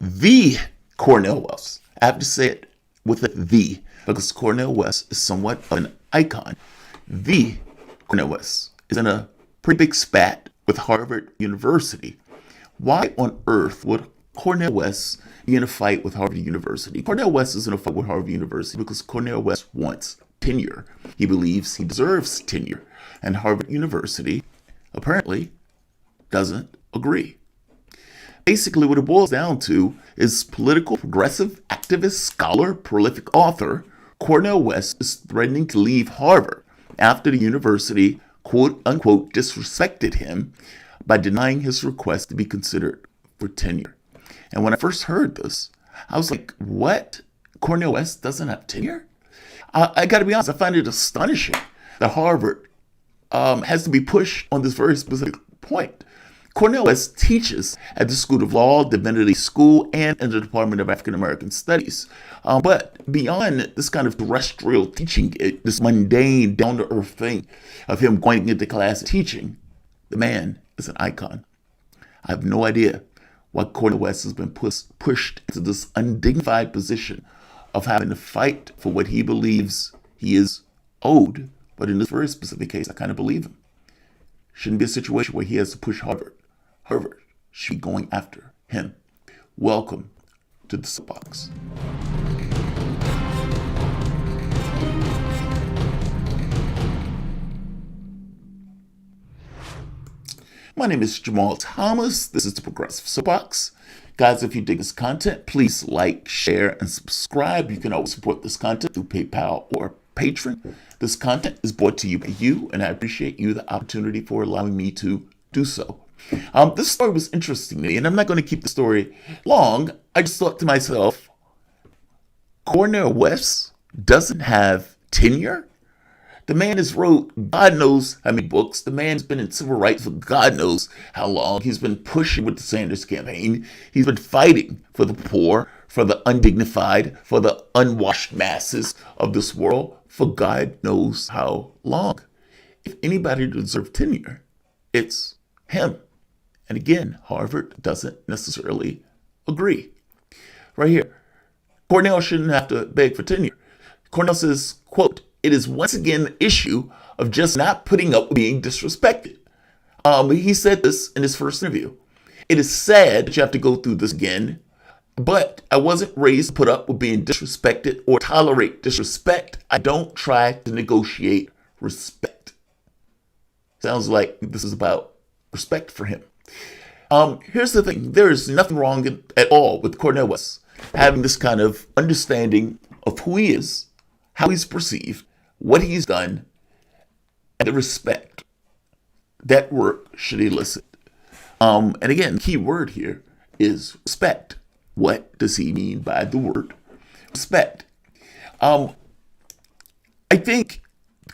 The Cornel West. I have to say it with the, because Cornel West is somewhat of an icon. The Cornel West is in a pretty big spat with Harvard University. Why on earth would Cornel West be in a fight with Harvard University? Cornel West is in a fight with Harvard University because Cornel West wants tenure. He believes he deserves tenure. And Harvard University apparently doesn't agree. Basically, what it boils down to is political, progressive, activist, scholar, prolific author Cornel West is threatening to leave Harvard after the university, quote unquote, disrespected him by denying his request to be considered for tenure. And when I first heard this, I was like, what? Cornel West doesn't have tenure? I got to be honest, I find it astonishing that Harvard has to be pushed on this very specific point. Cornel West teaches at the School of Law, Divinity School, and in the Department of African American Studies. But beyond this kind of terrestrial teaching, this mundane, down-to-earth thing of him going into class and teaching, the man is an icon. I have no idea why Cornel West has been pushed into this undignified position of having to fight for what he believes he is owed. But in this very specific case, I kind of believe him. Shouldn't be a situation where he has to push Harvard. Harvard should be going after him. Welcome to the Soapbox. My name is Jamarl Thomas. This is the Progressive Soapbox. Guys, if you dig this content, please like, share, and subscribe. You can always support this content through PayPal or Patreon. This content is brought to you by you, and I appreciate you the opportunity for allowing me to do so. This story was interesting to me, and I'm not going to keep the story long. I just thought to myself, Cornel West doesn't have tenure? The man has wrote God knows how many books. The man's been in civil rights for God knows how long. He's been pushing with the Sanders campaign. He's been fighting for the poor, for the undignified, for the unwashed masses of this world for God knows how long. If anybody deserves tenure, it's him. And again, Harvard doesn't necessarily agree. Right here, Cornell shouldn't have to beg for tenure. Cornell says, quote, "It is once again the issue of just not putting up with being disrespected." He said this in his first interview. "It is sad that you have to go through this again, but I wasn't raised to put up with being disrespected or tolerate disrespect. I don't try to negotiate respect." Sounds like this is about respect for him. Here's the thing. There is nothing wrong at all with Cornel West having this kind of understanding of who he is, how he's perceived, what he's done, and the respect that work should elicit. And again, key word here is respect. What does he mean by the word respect? I think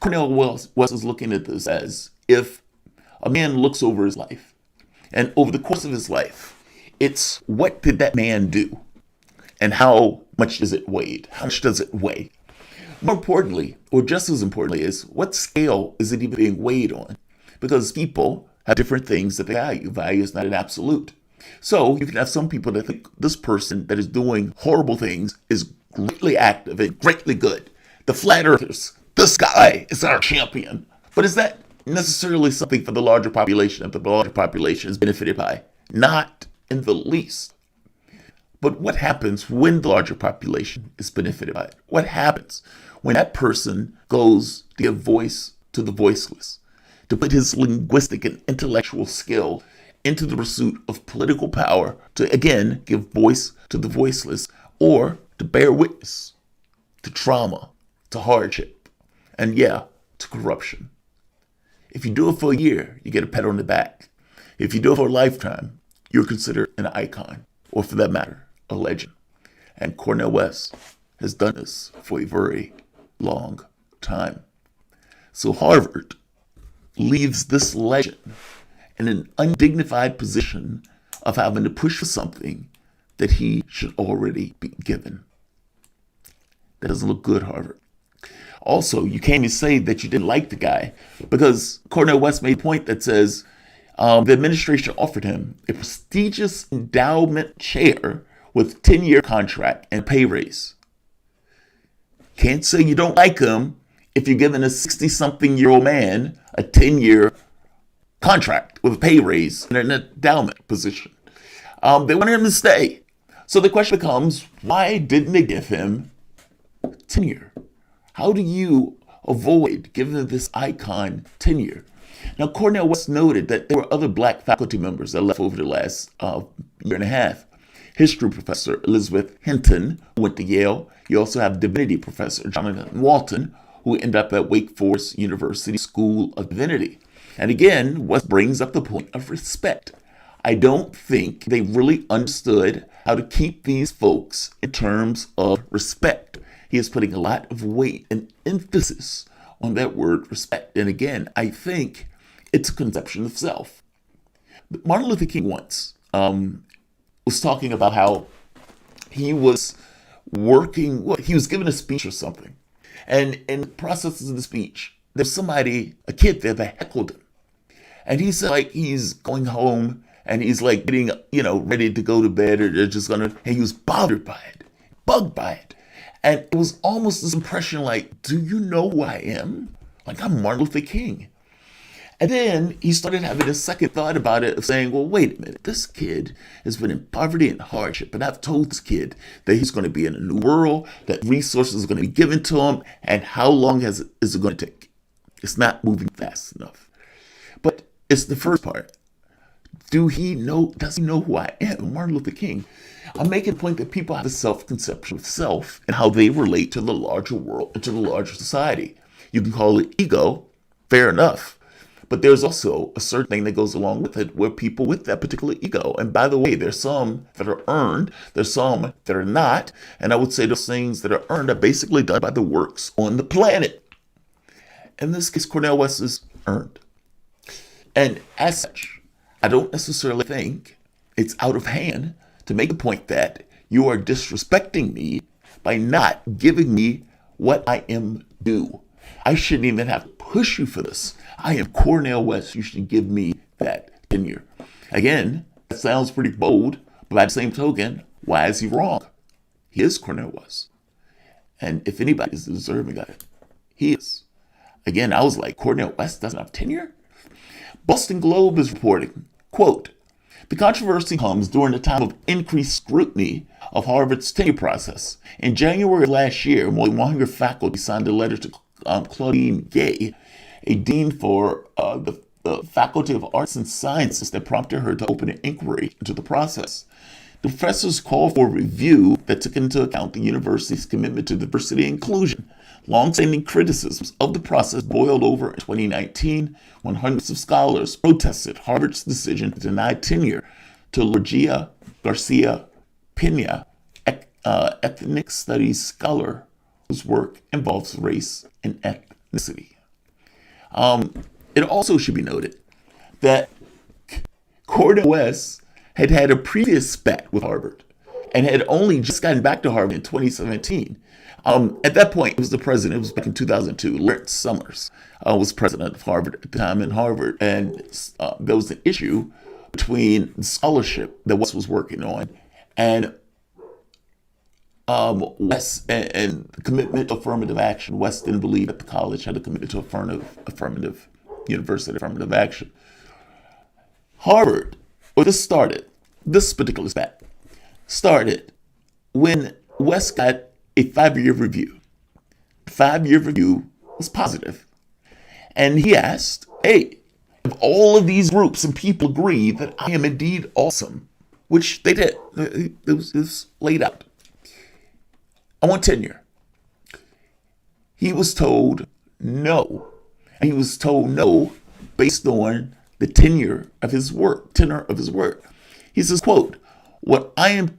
Cornel West is looking at this as if a man looks over his life, and over the course of his life, it's what did that man do, and how much does it weigh? How much does it weigh? More importantly, or just as importantly, is what scale is it even being weighed on? Because people have different things that they value. Value is not an absolute. So you can have some people that think this person that is doing horrible things is greatly active and greatly good. The flat earthers, this guy is our champion. But is that necessarily something for the larger population that the larger population is benefited by? Not in the least. But what happens when the larger population is benefited by it? What happens when that person goes to give voice to the voiceless, to put his linguistic and intellectual skill into the pursuit of political power, to again give voice to the voiceless, or to bear witness to trauma, to hardship, and to corruption? If you do it for a year, you get a pat on the back. If you do it for a lifetime, you're considered an icon, or for that matter, a legend. And Cornel West has done this for a very long time. So Harvard leaves this legend in an undignified position of having to push for something that he should already be given. That doesn't look good, Harvard. Also, you can't even say that you didn't like the guy, because Cornel West made a point that says the administration offered him a prestigious endowment chair with 10-year contract and pay raise. Can't say you don't like him if you're giving a 60-something-year-old man a 10-year contract with a pay raise and an endowment position. They wanted him to stay. So the question becomes, why didn't they give him tenure? How do you avoid giving this icon tenure? Now, Cornell West noted that there were other black faculty members that left over the last year and a half. History professor Elizabeth Hinton, who went to Yale. You also have divinity professor Jonathan Walton, who ended up at Wake Forest University School of Divinity. And again, West brings up the point of respect. I don't think they really understood how to keep these folks in terms of respect. He is putting a lot of weight and emphasis on that word respect. And again, I think it's a conception of self. Martin Luther King once was talking about how he was he was giving a speech or something. And in the process of the speech, there's a kid there that heckled him. And he said, like, he's going home and he's like getting, ready to go to bed, or they're just and he was bothered by it, bugged by it. And it was almost this impression like, do you know who I am? Like, I'm Martin Luther King. And then he started having a second thought about it, of saying, well, wait a minute, this kid has been in poverty and hardship, and I've told this kid that he's going to be in a new world, that resources are going to be given to him, and how long is it going to take? It's not moving fast enough. But it's the first part. Does he know who I am? Martin Luther King. I'm making a point that people have a self-conception of self and how they relate to the larger world and to the larger society. You can call it ego, fair enough. But there's also a certain thing that goes along with it, where people with that particular ego, and by the way, there's some that are earned, there's some that are not, and I would say those things that are earned are basically done by the works on the planet. In this case, Cornel West is earned. And as such, I don't necessarily think it's out of hand to make the point that you are disrespecting me by not giving me what I am due. I shouldn't even have to push you for this. I am Cornel West. You should give me that tenure. Again, that sounds pretty bold, but by the same token, why is he wrong? He is Cornel West. And if anybody is deserving of it, he is. Again, I was like, Cornel West doesn't have tenure? Boston Globe is reporting, quote, the controversy comes during a time of increased scrutiny of Harvard's tenure process. In January of last year, more than 100 faculty signed a letter to Claudine Gay, a dean for the Faculty of Arts and Sciences, that prompted her to open an inquiry into the process. The professors called for a review that took into account the university's commitment to diversity and inclusion. Long-standing criticisms of the process boiled over in 2019 when hundreds of scholars protested Harvard's decision to deny tenure to Lorgia Garcia Pena, ethnic studies scholar whose work involves race and ethnicity. It also should be noted that Cornel West had had a previous spat with Harvard and had only just gotten back to Harvard in 2017. At that point, it was the president, it was back in 2002, Lawrence Summers was president of Harvard at the time in Harvard. And there was an issue between the scholarship that West was working on and West and the commitment to affirmative action. West didn't believe that the college had a commitment to affirmative action. Harvard, this particular spat started when West got a 5-year review. The 5-year review was positive. And he asked, hey, if all of these groups and people agree that I am indeed awesome, which they did, it was laid out, I want tenure. He was told no. And he was told no based on the tenure of his work. He says, quote, what I'm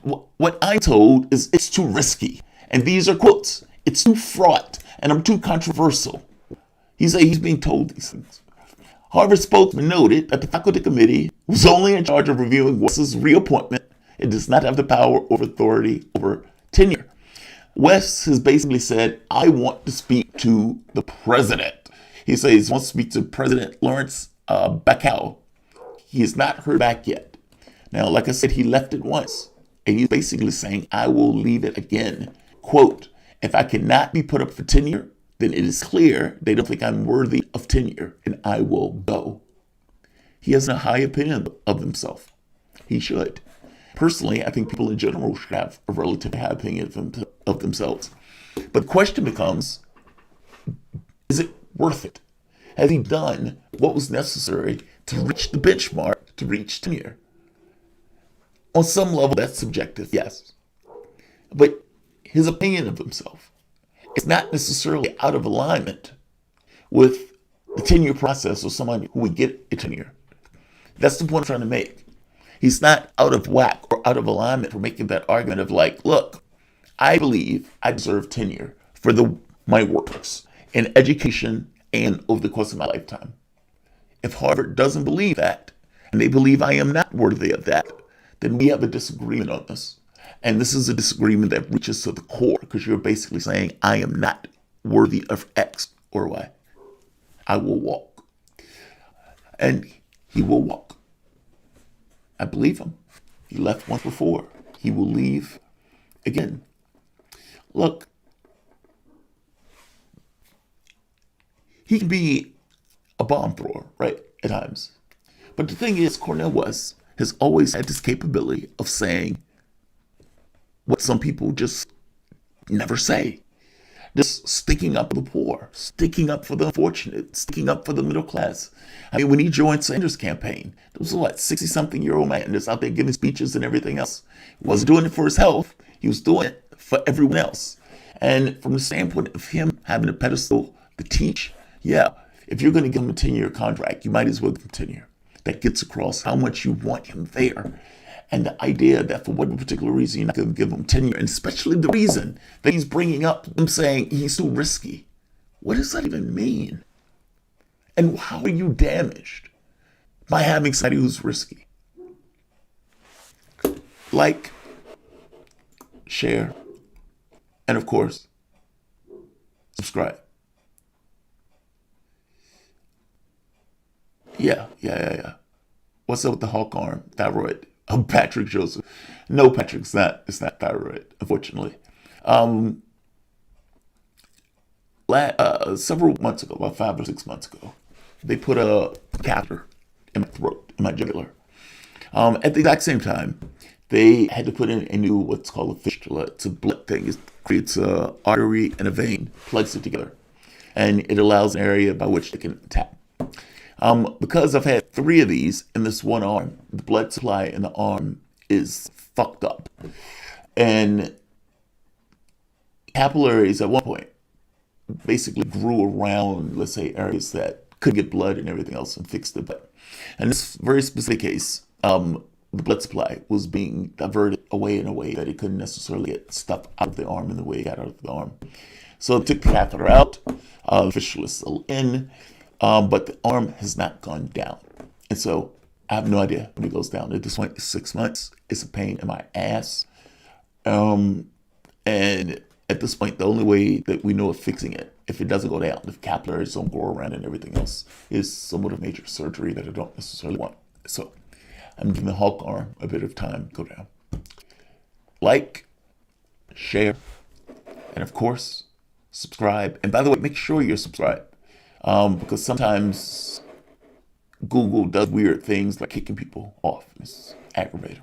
told is it's too risky. And these are quotes. It's too fraught and I'm too controversial. He's being told these things. Harvard spokesman noted that the faculty committee was only in charge of reviewing West's reappointment. It does not have the power or authority over tenure. West has basically said, I want to speak to the president. He says he wants to speak to President Lawrence Bacow. He has not heard back yet. Now, like I said, he left it once And he's basically saying, I will leave it again. Quote, if I cannot be put up for tenure, then it is clear they don't think I'm worthy of tenure, and I will go. He has a high opinion of himself. He should. Personally, I think people in general should have a relatively high opinion of themselves. But the question becomes, is it worth it? Has he done what was necessary to reach the benchmark, to reach tenure? On some level, that's subjective, yes. But his opinion of himself is not necessarily out of alignment with the tenure process or someone who would get a tenure. That's the point I'm trying to make. He's not out of whack or out of alignment for making that argument of like, look, I believe I deserve tenure for my works in education and over the course of my lifetime. If Harvard doesn't believe that, and they believe I am not worthy of that, then we have a disagreement on this. And this is a disagreement that reaches to the core, because you're basically saying I am not worthy of X or Y. I will walk. And he will walk. I believe him. He left once before. He will leave again. Look, he can be a bomb thrower, right, at times. But the thing is, Cornel has always had this capability of saying what some people just never say. Just sticking up for the poor, sticking up for the unfortunate, sticking up for the middle class. I mean, when he joined Sanders' campaign, there was a 60-something-year-old man that's out there giving speeches and everything else. He wasn't doing it for his health. He was doing it for everyone else. And from the standpoint of him having a pedestal to teach, yeah, if you're going to give him a 10-year contract, you might as well give him tenure. That gets across how much you want him there. And the idea that for whatever particular reason you're not going to give him tenure, and especially the reason that he's bringing up him saying he's too risky. What does that even mean? And how are you damaged by having somebody who's risky? Like, share, and of course, subscribe. Yeah. What's up with the hawk arm, thyroid? Patrick Joseph. No, Patrick, it's not thyroid, unfortunately. Several months ago, about 5 or 6 months ago, they put a catheter in my throat, in my jugular. At the exact same time, they had to put in a new, what's called a fistula. It's a blood thing. It creates an artery and a vein, plugs it together, and it allows an area by which they can tap. Because I've had 3 of these in this one arm, the blood supply in the arm is fucked up. And capillaries at one point basically grew around, let's say, areas that could get blood and everything else and fixed it. In this very specific case, the blood supply was being diverted away in a way that it couldn't necessarily get stuff out of the arm in the way it got out of the arm. So they took the catheter out, the fistula is still in, but the arm has not gone down. And so I have no idea when it goes down. At this point, it's 6 months. It's a pain in my ass. And at this point, the only way that we know of fixing it, if it doesn't go down, if capillaries don't go around and everything else, is somewhat of major surgery that I don't necessarily want. So I'm giving the Hulk arm a bit of time to go down. Like, share, and of course, subscribe. And by the way, make sure you're subscribed. Because sometimes Google does weird things like kicking people off. It's aggravating.